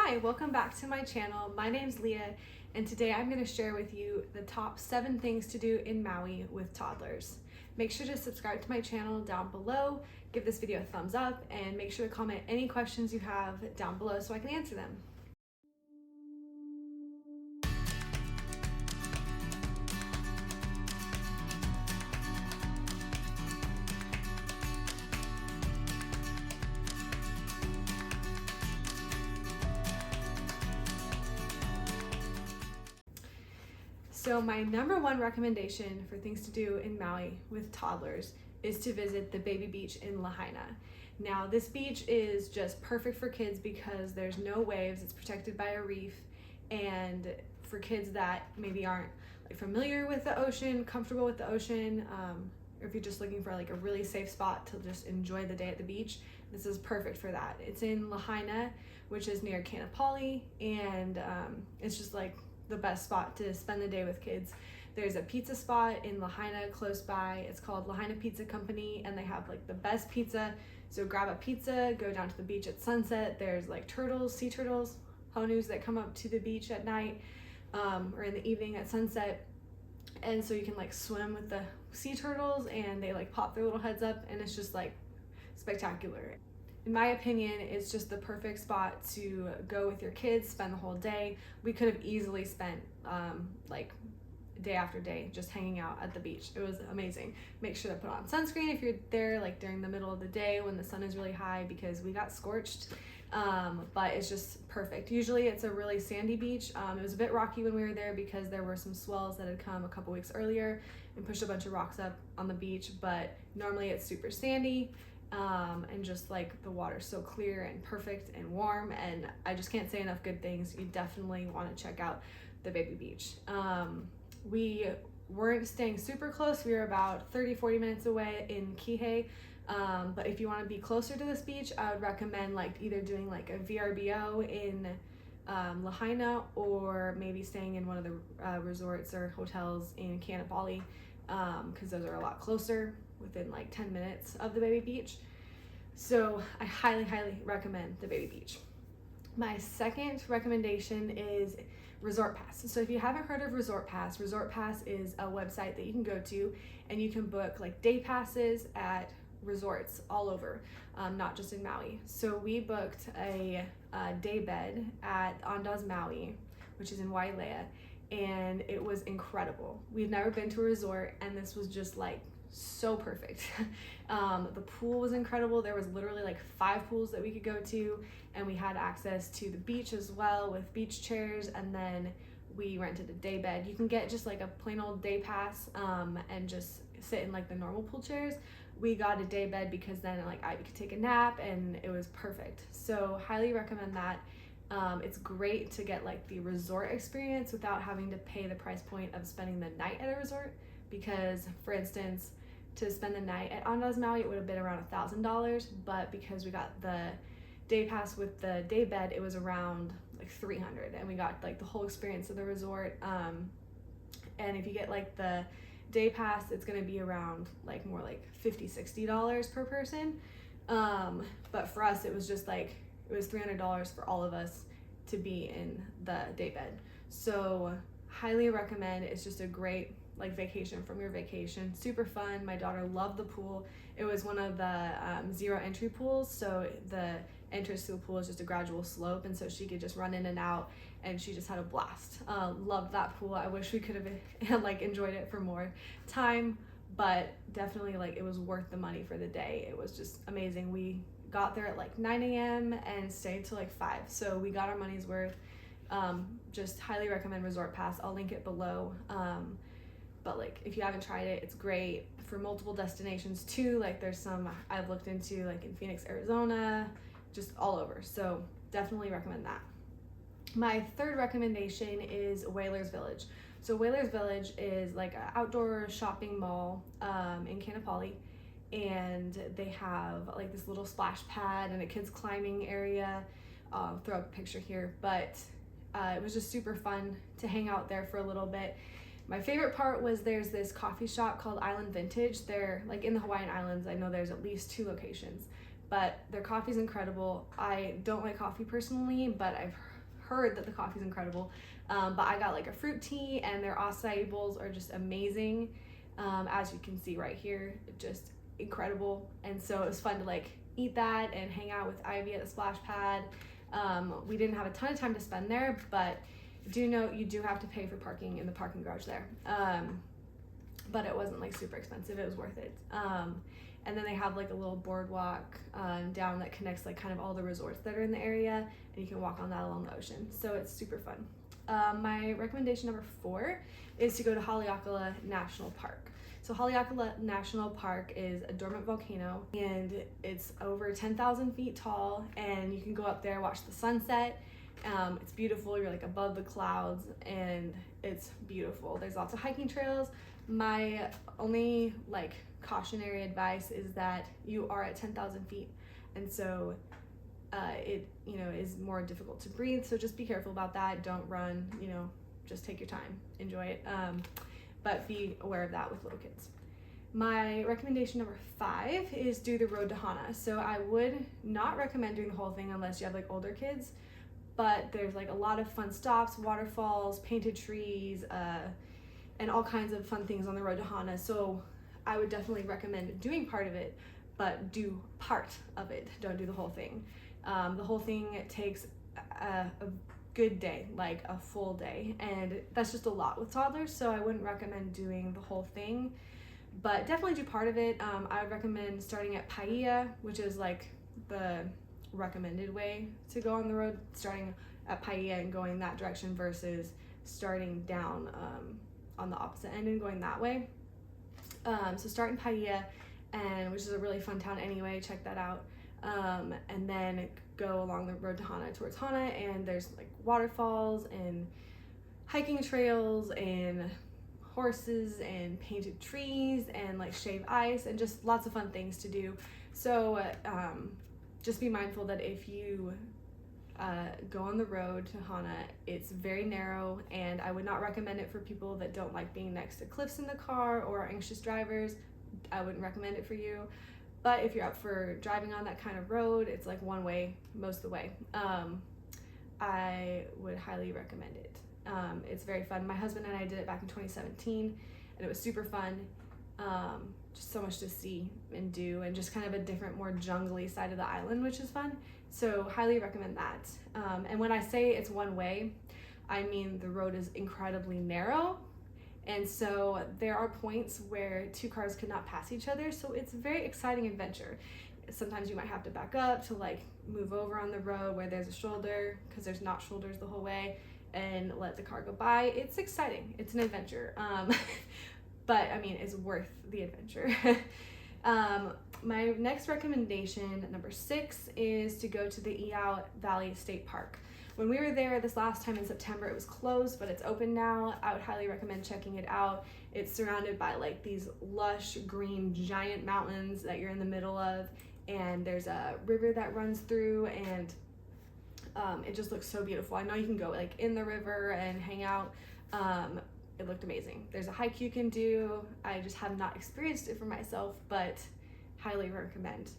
Hi, welcome back to my channel. My name's Leah, and today I'm going to share with you the top 7 things to do in Maui with toddlers. Make sure to subscribe to my channel down below, give this video a thumbs up, and make sure to comment any questions you have down below so I can answer them. So my number 1 recommendation for things to do in Maui with toddlers is to visit the baby beach in Lahaina. Now this beach is just perfect for kids because there's no waves, it's protected by a reef, and for kids that maybe aren't familiar with the ocean, comfortable with the ocean, or if you're just looking for a really safe spot to just enjoy the day at the beach, this is perfect for that. It's in Lahaina, which is near Kaanapali, and it's just the best spot to spend the day with kids. There's a pizza spot in Lahaina close by. It's called Lahaina Pizza Company, and they have the best pizza. So grab a pizza, go down to the beach at sunset. There's turtles, sea turtles, honus that come up to the beach at night or in the evening at sunset. And so you can swim with the sea turtles, and they pop their little heads up, and it's just spectacular. In my opinion, it's just the perfect spot to go with your kids, spend the whole day. We could have easily spent day after day just hanging out at the beach. It was amazing. Make sure to put on sunscreen if you're there during the middle of the day when the sun is really high, because we got scorched, but it's just perfect. Usually it's a really sandy beach. It was a bit rocky when we were there because there were some swells that had come a couple weeks earlier and pushed a bunch of rocks up on the beach, but normally it's super sandy. And just the water's so clear and perfect and warm, and I just can't say enough good things. You definitely want to check out the baby beach. We weren't staying super close. We were about 30-40 minutes away in Kihei, but if you want to be closer to this beach, I would recommend either doing a VRBO in Lahaina, or maybe staying in one of the resorts or hotels in Kaanapali, because those are a lot closer, within 10 minutes of the baby beach. So I highly recommend the baby beach. My second recommendation is ResortPass. So if you haven't heard of ResortPass, ResortPass is a website that you can go to, and you can book day passes at resorts all over, not just in Maui. So we booked a day bed at Andaz, Maui, which is in Wailea, and it was incredible. We've never been to a resort, and this was just so perfect. The pool was incredible. There was literally 5 pools that we could go to, and we had access to the beach as well with beach chairs, and then we rented a day bed. You can get just a plain old day pass and just sit in the normal pool chairs. We got a day bed because then Ivy could take a nap, and it was perfect. So highly recommend that. It's great to get the resort experience without having to pay the price point of spending the night at a resort, because for instance, to spend the night at Andaz, Maui, it would have been around $1,000, but because we got the day pass with the day bed, it was around $300, and we got the whole experience of the resort. And if you get the day pass, it's going to be around more $50-$60 per person. But for us, it was just it was $300 for all of us to be in the day bed. So highly recommend. It's just a great vacation from your vacation. Super fun. My daughter loved the pool. It was one of the 0 entry pools, so the entrance to the pool is just a gradual slope, and so she could just run in and out, and she just had a blast. Loved that pool. I wish we could have enjoyed it for more time, but definitely it was worth the money for the day. It was just amazing. We got there at 9 a.m. and stayed till 5, so we got our money's worth. Just highly recommend ResortPass. I'll link it below. But if you haven't tried it, it's great for multiple destinations too. There's some I've looked into in Phoenix, Arizona, just all over. So definitely recommend that. My third recommendation is Whalers Village. So Whalers Village is an outdoor shopping mall in Kaanapali, and they have this little splash pad and a kids climbing area. I'll throw up a picture here, but it was just super fun to hang out there for a little bit. My favorite part was there's this coffee shop called Island Vintage. They're in the Hawaiian Islands. I know there's at least 2 locations, but their coffee's incredible. I don't like coffee personally, but I've heard that the coffee is incredible, but I got like a fruit tea, and their acai bowls are just amazing. As you can see right here, just incredible. And so it was fun to like eat that and hang out with Ivy at the splash pad. We didn't have a ton of time to spend there, but do note you do have to pay for parking in the parking garage there. But it wasn't like super expensive, it was worth it. And then they have like a little boardwalk down that connects like kind of all the resorts that are in the area, and you can walk on that along the ocean. So it's super fun. My recommendation number 4 is to go to Haleakala National Park. So Haleakala National Park is a dormant volcano, and it's over 10,000 feet tall, and you can go up there, watch the sunset. It's beautiful, you're like above the clouds, and it's beautiful. There's lots of hiking trails. My only like cautionary advice is that you are at 10,000 feet, and so it is more difficult to breathe, so just be careful about that. Don't run, just take your time, enjoy it, but be aware of that with little kids. My recommendation number 5 is do the road to Hana. So I would not recommend doing the whole thing unless you have like older kids, but there's like a lot of fun stops, waterfalls, painted trees, and all kinds of fun things on the road to Hana. So I would definitely recommend doing part of it, but do part of it, don't do the whole thing. The whole thing takes a good day, like a full day, and that's just a lot with toddlers, so I wouldn't recommend doing the whole thing, but definitely do part of it. I would recommend starting at Paia, which is like the recommended way to go on the road, starting at Paia and going that direction versus starting down on the opposite end and going that way. So start in Paia, which is a really fun town anyway, check that out. And then go along the road to Hana towards Hana, and there's like waterfalls and hiking trails and horses and painted trees and like shaved ice and just lots of fun things to do. So just be mindful that if you go on the road to Hana, it's very narrow, and I would not recommend it for people that don't like being next to cliffs in the car or are anxious drivers. I wouldn't recommend it for you. But if you're up for driving on that kind of road, it's like one way most of the way. I would highly recommend it. It's very fun. My husband and I did it back in 2017, and it was super fun. Just so much to see and do, and just kind of a different, more jungly side of the island, which is fun. So highly recommend that. And when I say it's one way, I mean the road is incredibly narrow. And so there are points where 2 cars could not pass each other. So it's a very exciting adventure. Sometimes you might have to back up to like move over on the road where there's a shoulder, because there's not shoulders the whole way, and let the car go by. It's exciting. It's an adventure. But I mean, it's worth the adventure. My next recommendation, number 6, is to go to the Iao Valley State Park. When we were there this last time in September, it was closed, but it's open now. I would highly recommend checking it out. It's surrounded by like these lush green giant mountains that you're in the middle of, and there's a river that runs through, and it just looks so beautiful. I know you can go like in the river and hang out. It looked amazing. There's a hike you can do. I just have not experienced it for myself, but highly recommend.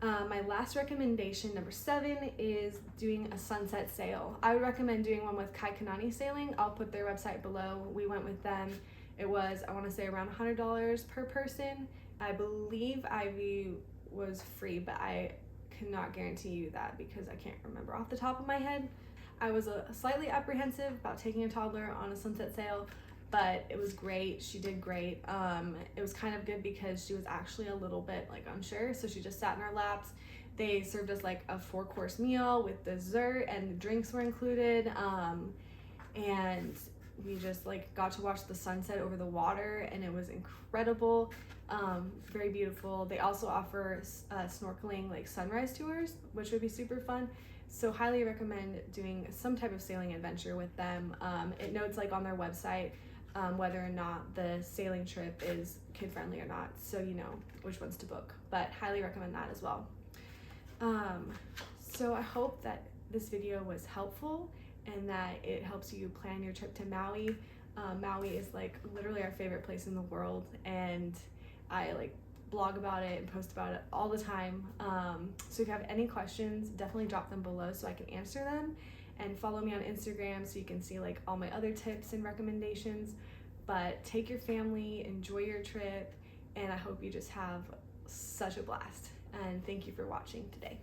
My last recommendation, number 7, is doing a sunset sail. I would recommend doing one with Kaikanani Sailing. I'll put their website below. We went with them. It was, I want to say, around $100 per person. I believe Ivy was free, but I cannot guarantee you that because I can't remember off the top of my head. I was slightly apprehensive about taking a toddler on a sunset sail, but it was great. She did great. It was kind of good because she was actually a little bit like unsure, so she just sat in our laps. They served us like a 4-course meal with dessert, and the drinks were included. And we just like got to watch the sunset over the water, and it was incredible. Very beautiful. They also offer snorkeling like sunrise tours, which would be super fun. So highly recommend doing some type of sailing adventure with them. It notes like on their website whether or not the sailing trip is kid friendly or not, so you know which ones to book, but highly recommend that as well. So I hope that this video was helpful and that it helps you plan your trip to Maui. Maui is like literally our favorite place in the world, and I like blog about it and post about it all the time. So if you have any questions, definitely drop them below so I can answer them. and follow me on Instagram so you can see like all my other tips and recommendations. But take your family, enjoy your trip, and I hope you just have such a blast. And thank you for watching today.